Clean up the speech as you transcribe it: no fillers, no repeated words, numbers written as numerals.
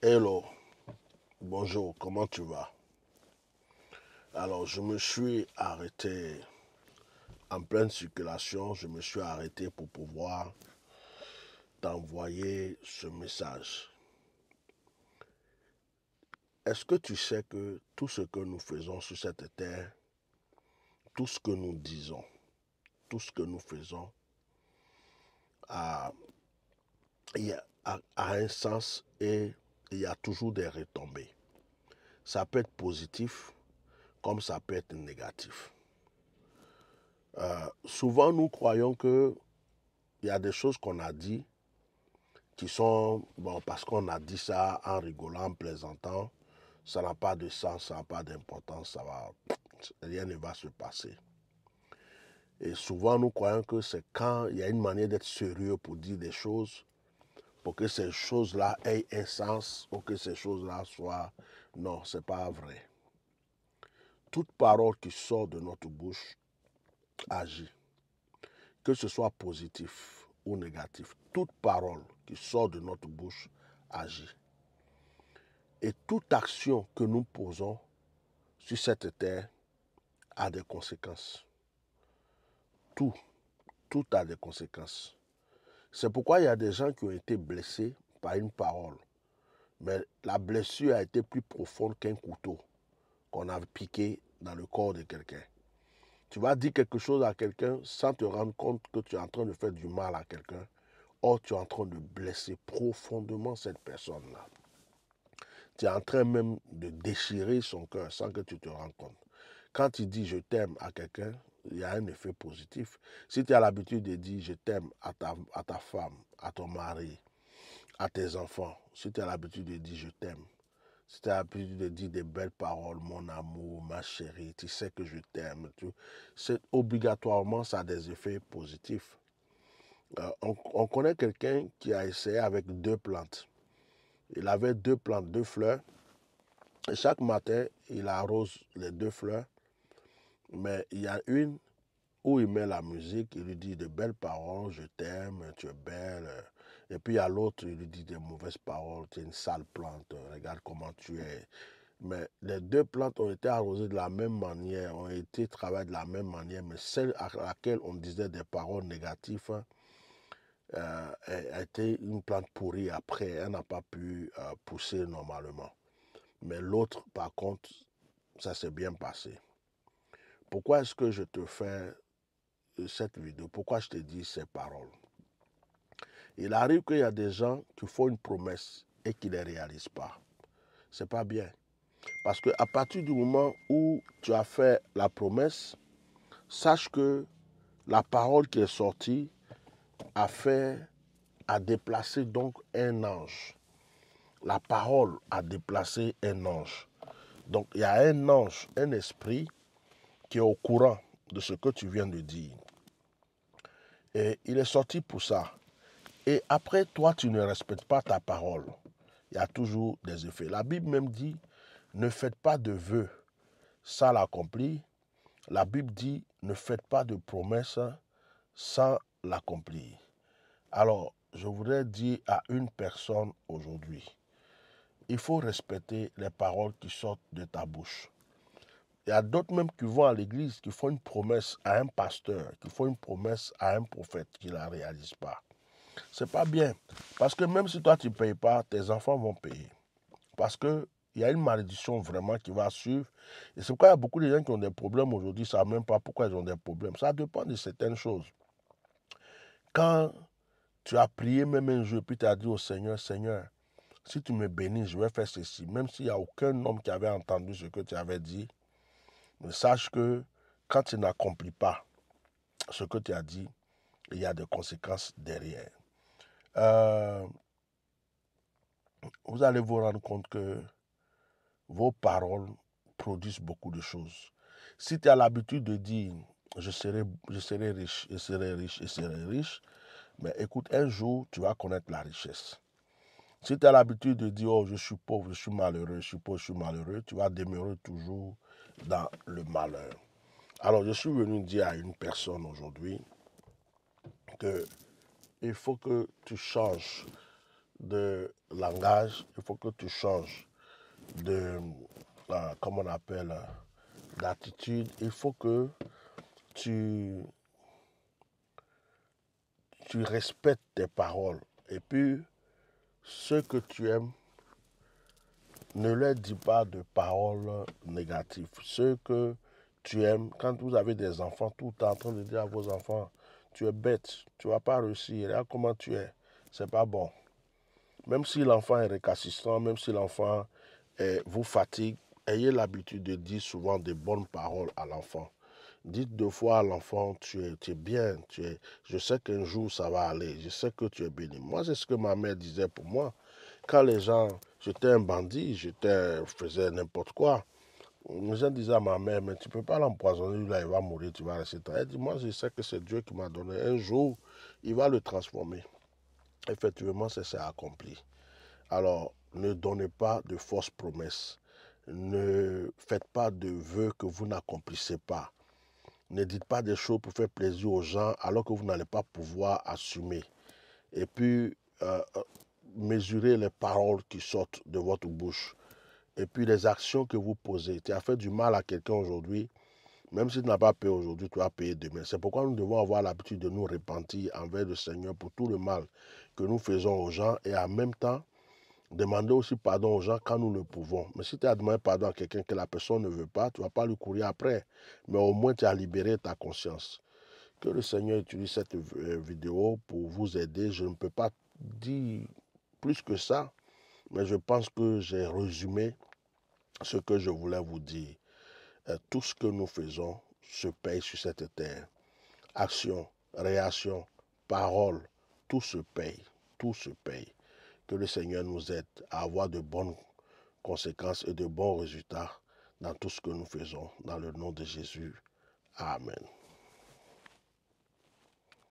Hello, bonjour, comment tu vas? Alors, je me suis arrêté en pleine circulation, je me suis arrêté pour pouvoir t'envoyer ce message. Est-ce que tu sais que tout ce que nous faisons sur cette terre, tout ce que nous disons, tout ce que nous faisons a, a un sens et il y a toujours des retombées. Ça peut être positif comme ça peut être négatif. Souvent, nous croyons que il y a des choses qu'on a dit qui sont, bon, parce qu'on a dit ça en rigolant, en plaisantant, ça n'a pas de sens, ça n'a pas d'importance, rien ne va se passer. Et souvent, nous croyons que c'est quand il y a une manière d'être sérieux pour dire des choses, pour que ces choses-là aient un sens, ou que ces choses-là soient... Non, ce n'est pas vrai. Toute parole qui sort de notre bouche agit. Que ce soit positif ou négatif, toute parole qui sort de notre bouche agit. Et toute action que nous posons sur cette terre a des conséquences. Tout a des conséquences. C'est pourquoi il y a des gens qui ont été blessés par une parole. Mais la blessure a été plus profonde qu'un couteau qu'on a piqué dans le corps de quelqu'un. Tu vas dire quelque chose à quelqu'un sans te rendre compte que tu es en train de faire du mal à quelqu'un. Or, tu es en train de blesser profondément cette personne-là. Tu es en train même de déchirer son cœur sans que tu te rendes compte. Quand tu dis je t'aime à quelqu'un, il y a un effet positif. Si tu as l'habitude de dire je t'aime à ta femme, à ton mari, à tes enfants, si tu as l'habitude de dire je t'aime, si tu as l'habitude de dire des belles paroles, mon amour, ma chérie, tu sais que je t'aime, obligatoirement ça a des effets positifs. On connaît quelqu'un qui a essayé avec 2 plantes. Il avait 2 plantes, 2 fleurs. Et chaque matin, il arrose les 2 fleurs. Mais il y a une où il met la musique, il lui dit de belles paroles, je t'aime, tu es belle. Et puis il y a l'autre, il lui dit des mauvaises paroles, tu es une sale plante, regarde comment tu es. Mais les 2 plantes ont été arrosées de la même manière, ont été travaillées de la même manière, mais celle à laquelle on disait des paroles négatives a été une plante pourrie après, elle n'a pas pu pousser normalement. Mais l'autre, par contre, ça s'est bien passé. Pourquoi est-ce que je te fais cette vidéo? Pourquoi je te dis ces paroles? Il arrive qu'il y a des gens qui font une promesse et qui ne les réalisent pas. C'est pas bien. Parce qu'à partir du moment où tu as fait la promesse, sache que la parole qui est sortie a déplacé donc un ange. La parole a déplacé un ange. Donc il y a un ange, un esprit qui est au courant de ce que tu viens de dire. Et il est sorti pour ça. Et après, toi, tu ne respectes pas ta parole. Il y a toujours des effets. La Bible même dit, ne faites pas de vœux sans l'accomplir. La Bible dit, ne faites pas de promesses sans l'accomplir. Alors, je voudrais dire à une personne aujourd'hui, il faut respecter les paroles qui sortent de ta bouche. Il y a d'autres même qui vont à l'église, qui font une promesse à un pasteur, qui font une promesse à un prophète, qui ne la réalisent pas. C'est pas bien. Parce que même si toi tu ne payes pas, tes enfants vont payer. Parce qu'il y a une malédiction vraiment qui va suivre. Et c'est pourquoi il y a beaucoup de gens qui ont des problèmes aujourd'hui, ils ne savent même pas pourquoi ils ont des problèmes. Ça dépend de certaines choses. Quand tu as prié même un jour, puis tu as dit au Seigneur, Seigneur, si tu me bénis, je vais faire ceci. Même s'il n'y a aucun homme qui avait entendu ce que tu avais dit, mais sache que quand tu n'accomplis pas ce que tu as dit, il y a des conséquences derrière. Vous allez vous rendre compte que vos paroles produisent beaucoup de choses. Si tu as l'habitude de dire je serai riche, je serai riche, je serai riche, mais écoute, un jour, tu vas connaître la richesse. Si tu as l'habitude de dire oh, je suis pauvre, je suis malheureux, je suis pauvre, je suis malheureux, tu vas demeurer toujours dans le malheur. Alors, je suis venu dire à une personne aujourd'hui qu'il faut que tu changes de langage, il faut que tu changes de, comment on appelle, d'attitude. Il faut que tu, tu respectes tes paroles. Et puis, ceux que tu aimes, ne leur dis pas de paroles négatives. Ceux que tu aimes, quand vous avez des enfants, tout le temps en train de dire à vos enfants, tu es bête, tu ne vas pas réussir, regarde comment tu es, c'est pas bon. Même si l'enfant est récalcitrant, même si l'enfant vous fatigue, ayez l'habitude de dire souvent des bonnes paroles à l'enfant. Dites deux fois à l'enfant, tu es bien, je sais qu'un jour ça va aller, je sais que tu es béni. Moi, c'est ce que ma mère disait pour moi. Quand les gens, j'étais un bandit, je faisais n'importe quoi, les gens disaient à ma mère, mais tu ne peux pas l'empoisonner, là il va mourir, tu vas rester. Elle dit, moi je sais que c'est Dieu qui m'a donné. Un jour, il va le transformer. Effectivement, c'est ça accompli. Alors, ne donnez pas de fausses promesses. Ne faites pas de vœux que vous n'accomplissez pas. Ne dites pas des choses pour faire plaisir aux gens alors que vous n'allez pas pouvoir assumer. Et puis, mesurez les paroles qui sortent de votre bouche. Et puis, les actions que vous posez. Tu as fait du mal à quelqu'un aujourd'hui. Même si tu n'as pas payé aujourd'hui, tu vas payer demain. C'est pourquoi nous devons avoir l'habitude de nous repentir envers le Seigneur pour tout le mal que nous faisons aux gens et en même temps, demander aussi pardon aux gens quand nous le pouvons. Mais si tu as demandé pardon à quelqu'un que la personne ne veut pas, tu ne vas pas lui courir après. Mais au moins, tu as libéré ta conscience. Que le Seigneur utilise cette vidéo pour vous aider. Je ne peux pas dire plus que ça, mais je pense que j'ai résumé ce que je voulais vous dire. Tout ce que nous faisons se paye sur cette terre. Action, réaction, parole, tout se paye. Tout se paye. Que le Seigneur nous aide à avoir de bonnes conséquences et de bons résultats dans tout ce que nous faisons. Dans le nom de Jésus. Amen.